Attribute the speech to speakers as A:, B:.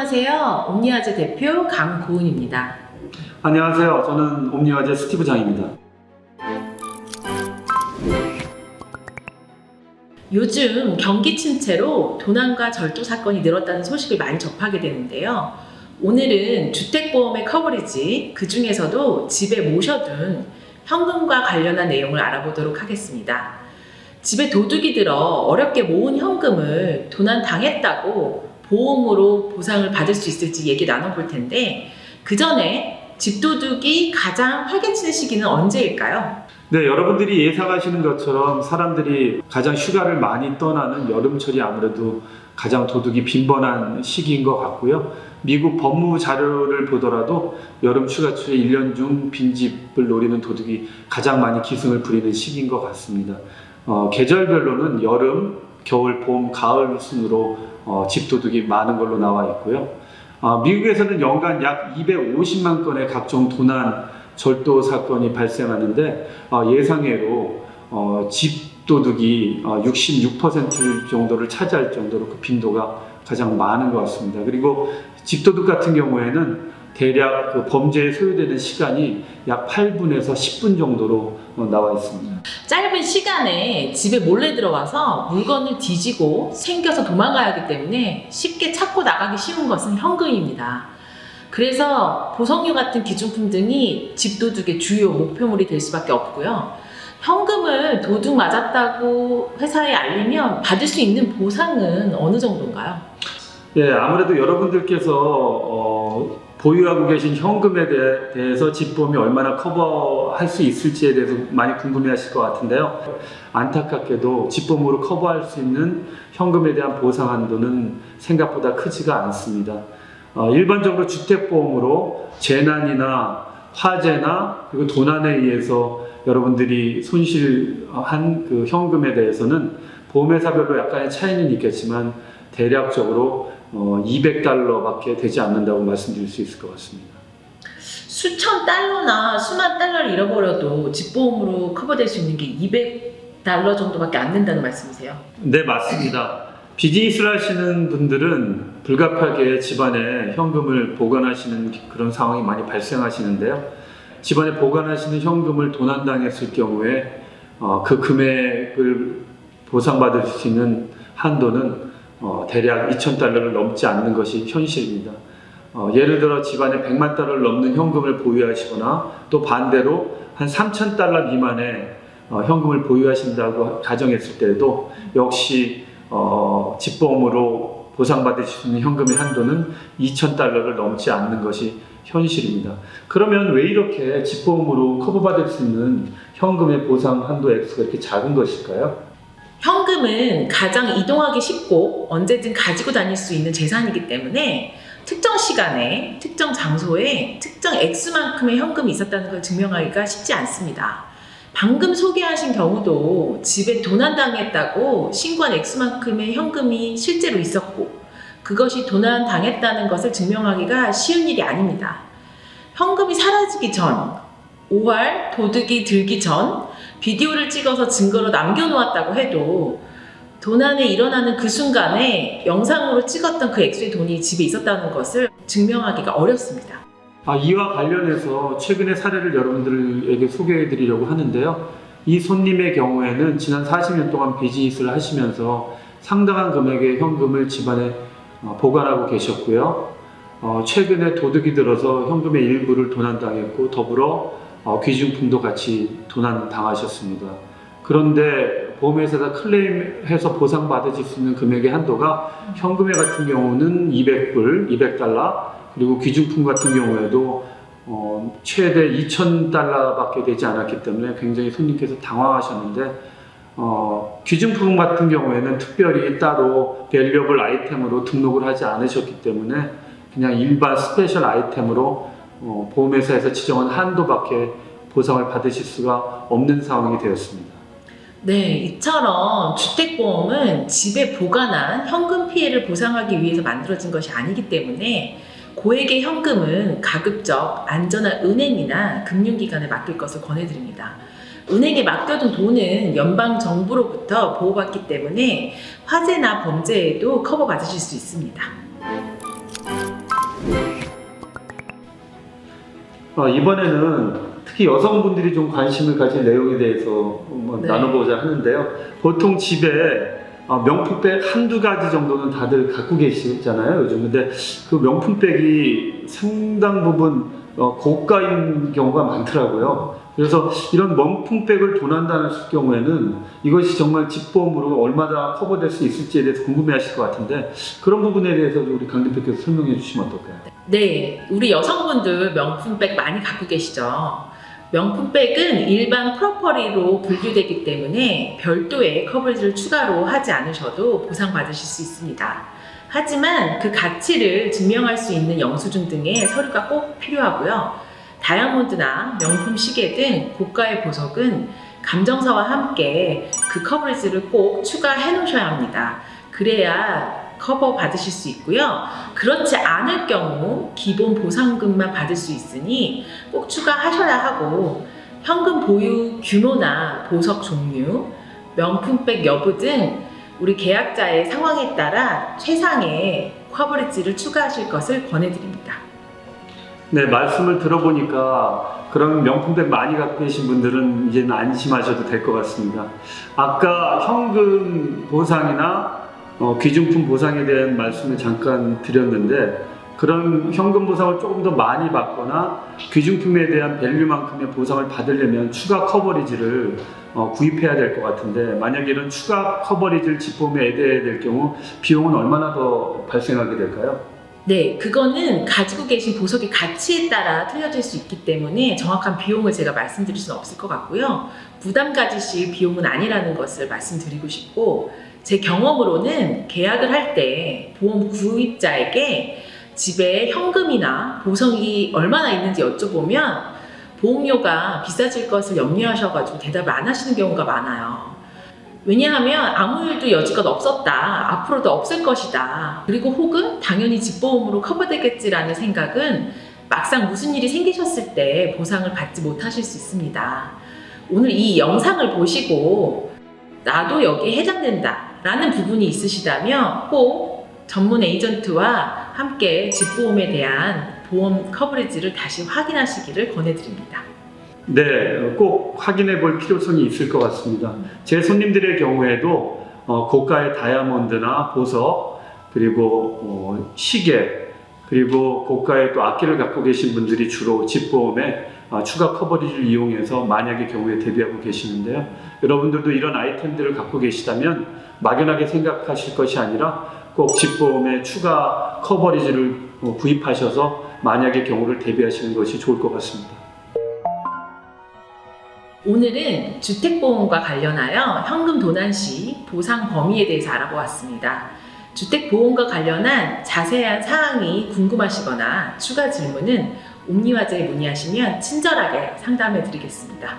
A: 안녕하세요. 옴니아재 대표 강고은입니다.
B: 안녕하세요. 저는 옴니아재 스티브 장입니다.
A: 요즘 경기 침체로 도난과 절도 사건이 늘었다는 소식을 많이 접하게 되는데요. 오늘은 주택보험의 커버리지, 그 중에서도 집에 모셔둔 현금과 관련한 내용을 알아보도록 하겠습니다. 집에 도둑이 들어 어렵게 모은 현금을 도난 당했다고 보험으로 보상을 받을 수 있을지 얘기 나눠볼 텐데, 그 전에 집도둑이 가장 활개치는 시기는 언제일까요?
B: 네, 여러분들이 예상하시는 것처럼 사람들이 가장 휴가를 많이 떠나는 여름철이 아무래도 가장 도둑이 빈번한 시기인 것 같고요. 미국 법무부 자료를 보더라도 여름 휴가철에 1년 중 빈집을 노리는 도둑이 가장 많이 기승을 부리는 시기인 것 같습니다. 계절별로는 여름, 겨울, 봄, 가을 순으로 집도둑이 많은 걸로 나와 있고요. 미국에서는 연간 약 250만 건의 각종 도난, 절도 사건이 발생하는데 예상외로 집도둑이 66% 정도를 차지할 정도로 그 빈도가 가장 많은 것 같습니다. 그리고 집도둑 같은 경우에는 대략 그 범죄에 소요되는 시간이 약 8분에서 10분 정도로 나와 있습니다.
A: 짧은 시간에 집에 몰래 들어와서 물건을 뒤지고 생겨서 도망가야 하기 때문에 쉽게 찾고 나가기 쉬운 것은 현금입니다. 그래서 보석류 같은 기중품 등이 집도둑의 주요 목표물이 될 수밖에 없고요. 현금을 도둑 맞았다고 회사에 알리면 받을 수 있는 보상은 어느 정도인가요?
B: 예, 아무래도 여러분들께서 보유하고 계신 현금에 대해서 집보험이 얼마나 커버할 수 있을지에 대해서 많이 궁금해하실 것 같은데요. 안타깝게도 집보험으로 커버할 수 있는 현금에 대한 보상 한도는 생각보다 크지가 않습니다. 일반적으로 주택보험으로 재난이나 화재나 그리고 도난에 의해서 여러분들이 손실한 그 현금에 대해서는 보험회사별로 약간의 차이는 있겠지만 대략적으로 $200밖에 되지 않는다고 말씀드릴 수 있을 것 같습니다.
A: 수천 달러나 수만 달러를 잃어버려도 집보험으로 커버될 수 있는 게 $200 정도밖에 안 된다는 말씀이세요?
B: 네, 맞습니다. 비즈니스를 하시는 분들은 불가피하게 집안에 현금을 보관하시는 그런 상황이 많이 발생하시는데요. 집안에 보관하시는 현금을 도난당했을 경우에 그 금액을 보상받을 수 있는 한도는 대략 $2,000를 넘지 않는 것이 현실입니다. 예를 들어 집안에 $1,000,000를 넘는 현금을 보유하시거나 또 반대로 한 $3,000 미만의 현금을 보유하신다고 가정했을 때에도 역시 집보험으로 보상받을 수 있는 현금의 한도는 $2,000를 넘지 않는 것이 현실입니다. 그러면 왜 이렇게 집보험으로 커버받을 수 있는 현금의 보상 한도 액수가 이렇게 작은 것일까요?
A: 현금은 가장 이동하기 쉽고 언제든 가지고 다닐 수 있는 재산이기 때문에 특정 시간에, 특정 장소에 특정 액수만큼의 현금이 있었다는 걸 증명하기가 쉽지 않습니다. 방금 소개하신 경우도 집에 도난당했다고 신고한 액수만큼의 현금이 실제로 있었고 그것이 도난당했다는 것을 증명하기가 쉬운 일이 아닙니다. 현금이 사라지기 전, 5할 도둑이 들기 전 비디오를 찍어서 증거로 남겨놓았다고 해도 도난이 일어나는 그 순간에 영상으로 찍었던 그 액수의 돈이 집에 있었다는 것을 증명하기가 어렵습니다.
B: 이와 관련해서 최근의 사례를 여러분들에게 소개해 드리려고 하는데요. 이 손님의 경우에는 지난 40년 동안 비즈니스를 하시면서 상당한 금액의 현금을 집안에 보관하고 계셨고요. 최근에 도둑이 들어서 현금의 일부를 도난당했고 더불어 귀중품도 같이 도난당하셨습니다. 그런데 보험회사가 클레임해서 보상받으실 수 있는 금액의 한도가 현금의 같은 경우는 $200, 그리고 귀중품 같은 경우에도 최대 $2,000밖에 되지 않았기 때문에 굉장히 손님께서 당황하셨는데 귀중품 같은 경우에는 특별히 따로 밸류어블 아이템으로 등록을 하지 않으셨기 때문에 그냥 일반 스페셜 아이템으로 보험회사에서 지정한 한도밖에 보상을 받으실 수가 없는 상황이 되었습니다.
A: 네, 이처럼 주택보험은 집에 보관한 현금 피해를 보상하기 위해서 만들어진 것이 아니기 때문에 고액의 현금은 가급적 안전한 은행이나 금융기관에 맡길 것을 권해드립니다. 은행에 맡겨둔 돈은 연방정부로부터 보호받기 때문에 화재나 범죄에도 커버받으실 수 있습니다.
B: 이번에는 특히 여성분들이 좀 관심을 가질 내용에 대해서
A: 네.
B: 나눠보자 하는데요. 보통 집에 명품백 한두 가지 정도는 다들 갖고 계시잖아요, 요즘. 근데 그 명품백이 상당 부분 고가인 경우가 많더라고요. 그래서 이런 명품백을 도난당할 경우에는 이것이 정말 집보험으로 얼마나 커버될 수 있을지에 대해서 궁금해하실 것 같은데, 그런 부분에 대해서 우리 강 대표께서 설명해 주시면 어떨까요?
A: 네, 우리 여성분들 명품백 많이 갖고 계시죠? 명품백은 일반 프로퍼리로 분류되기 때문에 별도의 커버리지를 추가로 하지 않으셔도 보상받으실 수 있습니다. 하지만 그 가치를 증명할 수 있는 영수증 등의 서류가 꼭 필요하고요. 다이아몬드나 명품 시계 등 고가의 보석은 감정사와 함께 그 커버리지를 꼭 추가해 놓으셔야 합니다. 그래야 커버 받으실 수 있고요. 그렇지 않을 경우 기본 보상금만 받을 수 있으니 꼭 추가하셔야 하고, 현금 보유 규모나 보석 종류, 명품백 여부 등 우리 계약자의 상황에 따라 최상의 커버리지를 추가하실 것을 권해드립니다.
B: 네, 말씀을 들어보니까 그런 명품백 많이 갖고 계신 분들은 이제는 안심하셔도 될 것 같습니다. 아까 현금 보상이나 귀중품 보상에 대한 말씀을 잠깐 드렸는데, 그런 현금 보상을 조금 더 많이 받거나 귀중품에 대한 밸류만큼의 보상을 받으려면 추가 커버리지를 구입해야 될 것 같은데, 만약에 이런 추가 커버리지를 집보험에 애대해야 될 경우 비용은 얼마나 더 발생하게 될까요?
A: 네, 그거는 가지고 계신 보석의 가치에 따라 틀려질 수 있기 때문에 정확한 비용을 제가 말씀드릴 수는 없을 것 같고요. 부담 가지실 비용은 아니라는 것을 말씀드리고 싶고, 제 경험으로는 계약을 할 때 보험 구입자에게 집에 현금이나 보석이 얼마나 있는지 여쭤보면 보험료가 비싸질 것을 염려하셔가지고 대답을 안 하시는 경우가 많아요. 왜냐하면 아무 일도 여지껏 없었다, 앞으로도 없을 것이다, 그리고 혹은 당연히 집보험으로 커버되겠지라는 생각은 막상 무슨 일이 생기셨을 때 보상을 받지 못하실 수 있습니다. 오늘 이 영상을 보시고 나도 여기에 해당된다 라는 부분이 있으시다면 꼭 전문 에이전트와 함께 집보험에 대한 보험 커버리지를 다시 확인하시기를 권해드립니다.
B: 네, 꼭 확인해 볼 필요성이 있을 것 같습니다. 제 손님들의 경우에도 고가의 다이아몬드나 보석, 그리고 시계, 그리고 고가의 또 악기를 갖고 계신 분들이 주로 집보험에 추가 커버리지를 이용해서 만약의 경우에 대비하고 계시는데요. 여러분들도 이런 아이템들을 갖고 계시다면 막연하게 생각하실 것이 아니라 꼭 집보험에 추가 커버리지를 구입하셔서 만약의 경우를 대비하시는 것이 좋을 것 같습니다.
A: 오늘은 주택보험과 관련하여 현금 도난 시 보상 범위에 대해서 알아보았습니다. 주택보험과 관련한 자세한 사항이 궁금하시거나 추가 질문은 옴니화재에 문의하시면 친절하게 상담해 드리겠습니다.